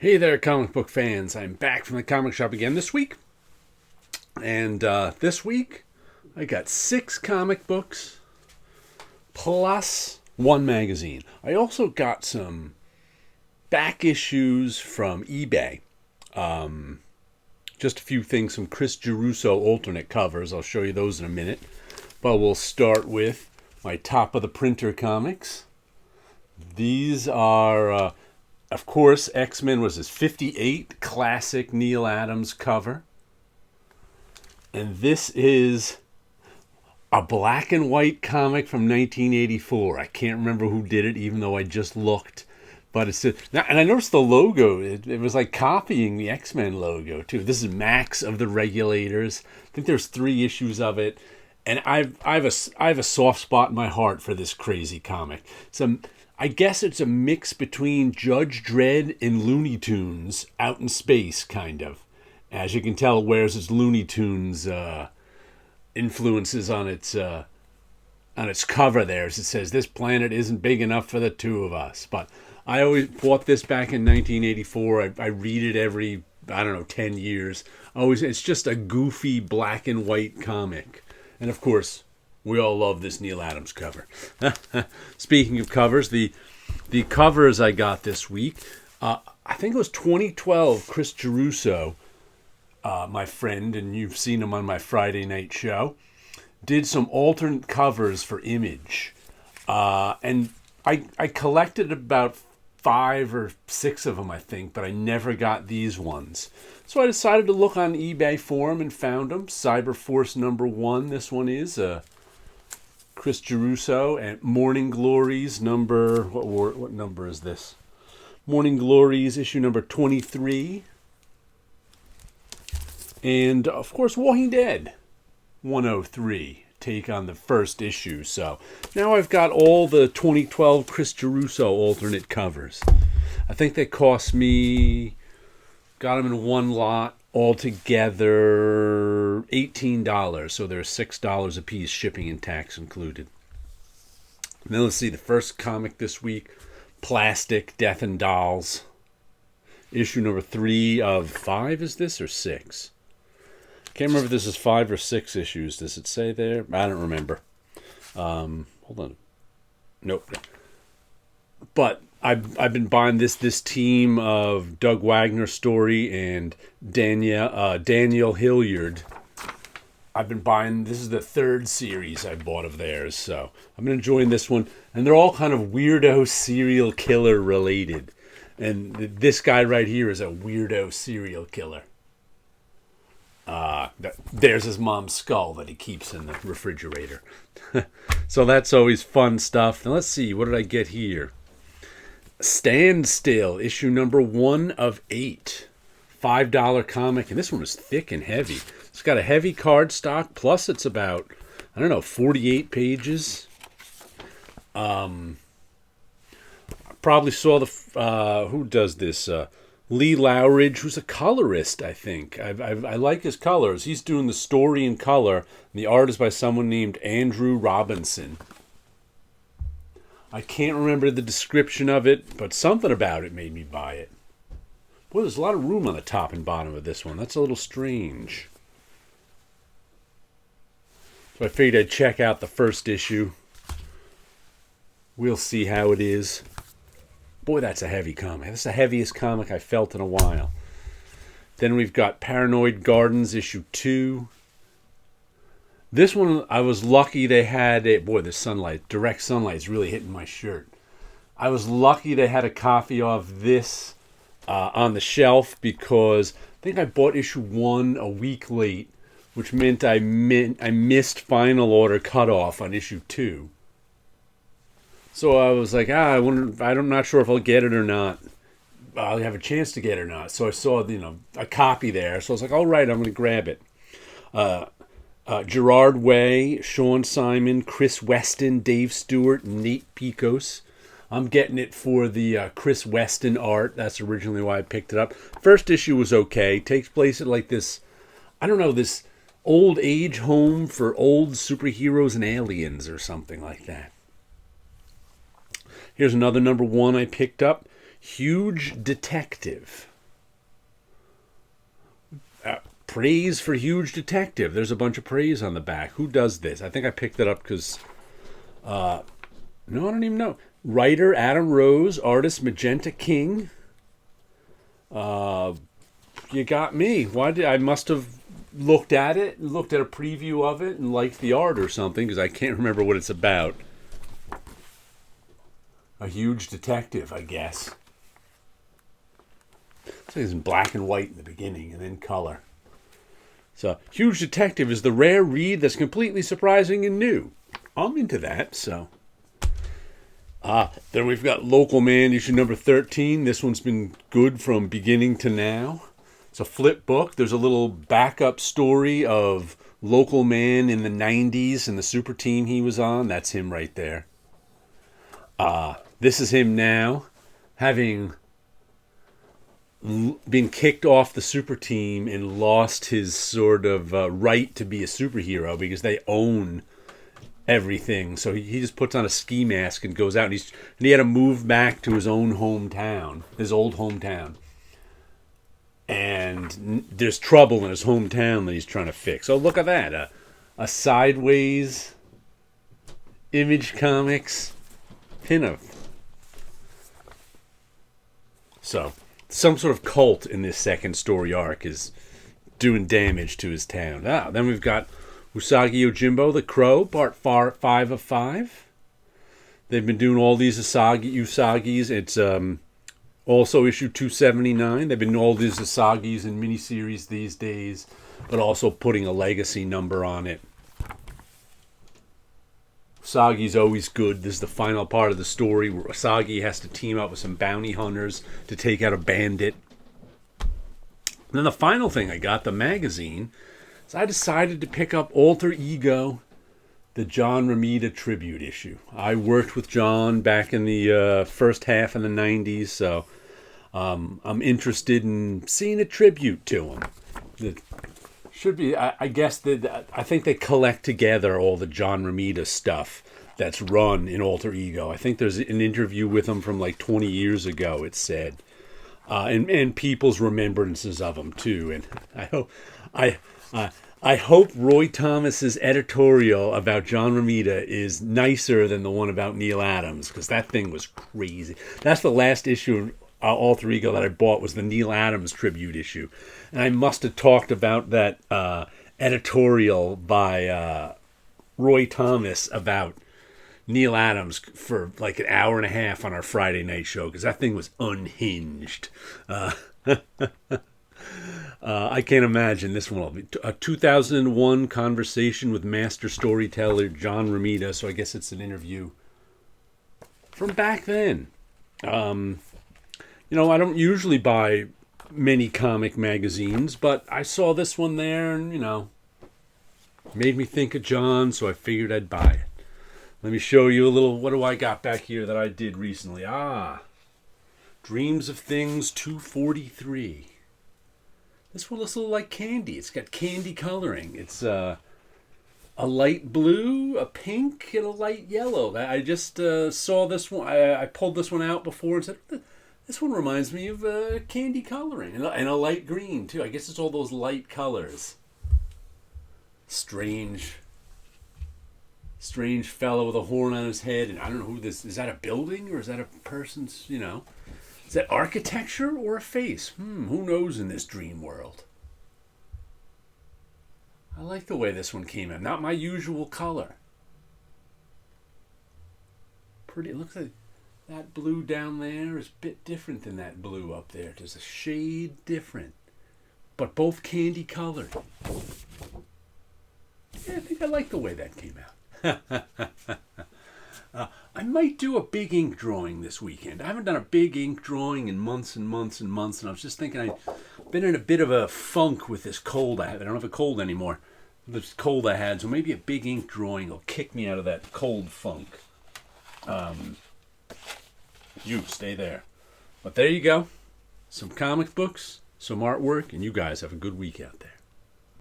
Hey there, comic book fans. I'm back from the comic shop again this week. And this week, I got 6 comic books plus 1 magazine. I also got some back issues from eBay. Just a few things, some Chris Geruso alternate covers. I'll show you those in a minute. But we'll start with my top of the printer comics. These are... Of course, X-Men was his 58 classic Neal Adams cover. And this is a black and white comic from 1984. I can't remember who did it, even though I just looked. But it's now, and I noticed the logo. It was like copying the X-Men logo too. This is Max of the Regulators. I think there's 3 issues of it, and I have a soft spot in my heart for this crazy comic. I guess it's a mix between Judge Dredd and Looney Tunes out in space, kind of. As you can tell, it wears its Looney Tunes influences on its cover there. As it says, "This planet isn't big enough for the 2 of us." But I always bought this back in 1984. I read it every, 10 years. It's just a goofy black and white comic. And of course, we all love this Neal Adams cover. Speaking of covers, the covers I got this week, I think it was 2012, Chris Geruso, my friend, and you've seen him on my Friday night show, did some alternate covers for Image. And I collected about 5 or 6 of them, I think, but I never got these ones. So I decided to look on eBay for them and found them. Cyberforce #1, this one is Chris Geruso, and Morning Glories number, what number is this? Morning Glories issue number 23. And of course, Walking Dead 103, take on the first issue. So now I've got all the 2012 Chris Geruso alternate covers. I think they cost me, got them in one lot, altogether $18, so they're $6 a piece, shipping and tax included. And then let's see, the first comic this week, Plastic, Death and Dolls, issue number 3 of 5, is this, or 6? Can't remember if this is 5 or 6 issues. Does it say there? I don't remember. Hold on. Nope. But I've been buying this team of Doug Wagner Story and Daniel Hilliard. I've been buying, this is the 3rd series I bought of theirs, so I'm enjoying this one. And they're all kind of weirdo serial killer related. And this guy right here is a weirdo serial killer. There's his mom's skull that he keeps in the refrigerator. So that's always fun stuff. Now let's see, what did I get here? Stand Still, issue number 1 of 8. $5 comic, and this one is thick and heavy. It's got a heavy cardstock, plus it's about, 48 pages. Probably saw who does this? Lee Lowridge, who's a colorist, I think. I like his colors. He's doing the story in color, and the art is by someone named Andrew Robinson. I can't remember the description of it, but something about it made me buy it. Boy, there's a lot of room on the top and bottom of this one. That's a little strange. So I figured I'd check out the first issue. We'll see how it is. Boy, that's a heavy comic. That's the heaviest comic I felt in a while. Then we've got Paranoid Gardens, issue 2. This one, I was lucky they had it. Boy, the sunlight, direct sunlight is really hitting my shirt. I was lucky they had a copy of this on the shelf, because I think I bought issue 1 a week late, which meant I missed final order cutoff on issue 2. So I was like, I'm not sure if I'll get it or not. I'll have a chance to get it or not. So I saw, a copy there. So I was like, all right, I'm going to grab it. Gerard Way, Sean Simon, Chris Weston, Dave Stewart, Nate Picos. I'm getting it for the Chris Weston art. That's originally why I picked it up. First issue was okay. Takes place at like this, this old age home for old superheroes and aliens or something like that. Here's another #1 I picked up. Huge Detective. praise for Huge Detective. There's a bunch of praise on the back. Who does this? I think I picked it up because, no, I don't even know. Writer Adam Rose, artist Magenta King. You got me. I must have looked at it, looked at a preview of it, and liked the art or something, because I can't remember what it's about. A Huge Detective, I guess. So it's in black and white in the beginning, and then color. So, Huge Detective is the rare read that's completely surprising and new. I'm into that, so. Then we've got Local Man, issue number 13. This one's been good from beginning to now. It's a flip book. There's a little backup story of Local Man in the 90s and the super team he was on. That's him right there. This is him now, having been kicked off the super team and lost his sort of right to be a superhero because they own everything. So he just puts on a ski mask and goes out, and he had to move back to his own hometown, his old hometown. And there's trouble in his hometown that he's trying to fix. Oh, look at that. A sideways Image Comics pinup. So, some sort of cult in this second story arc is doing damage to his town. Then we've got Usagi Yojimbo, The Crow, part 5 of 5. They've been doing all these Usagis. It's also issue 279. They've been doing all these Usagis in miniseries these days, but also putting a legacy number on it. Usagi's always good. This is the final part of the story where Usagi has to team up with some bounty hunters to take out a bandit. And then the final thing I got, the magazine, is I decided to pick up Alter Ego, the John Romita tribute issue. I worked with John back in the first half of the 90s, so I'm interested in seeing a tribute to him. It should be, I guess, I think they collect together all the John Romita stuff that's run in Alter Ego. I think there's an interview with him from like 20 years ago, it said. And people's remembrances of him, too. And I hope Roy Thomas's editorial about John Romita is nicer than the one about Neal Adams, because that thing was crazy. That's the last issue of Alter Ego that I bought, was the Neal Adams tribute issue. And I must have talked about that editorial by Roy Thomas about Neal Adams for like an hour and a half on our Friday night show, because that thing was unhinged. I can't imagine this one will be. A 2001 conversation with master storyteller John Romita, so I guess it's an interview from back then. I don't usually buy many comic magazines, but I saw this one there and, made me think of John, so I figured I'd buy it. Let me show you a little, what do I got back here that I did recently? Dreams of Things 243. This one looks a little like candy. It's got candy coloring. It's a light blue, a pink, and a light yellow. I just saw this one. I pulled this one out before and said, this one reminds me of candy coloring. And a light green, too. I guess it's all those light colors. Strange fellow with a horn on his head. And I don't know who this is. That a building or is that a person's, Is that architecture or a face? Who knows in this dream world? I like the way this one came in. Not my usual color. Pretty. It looks like that blue down there is a bit different than that blue up there. There's a shade different. But both candy colored. Yeah, I think I like the way that came out. I might do a big ink drawing this weekend. I haven't done a big ink drawing in months and months and months, and I was just thinking I've been in a bit of a funk with this cold I have. I don't have a cold anymore. This cold I had, so maybe a big ink drawing will kick me out of that cold funk. You stay there. But there you go. Some comic books, some artwork, and you guys have a good week out there.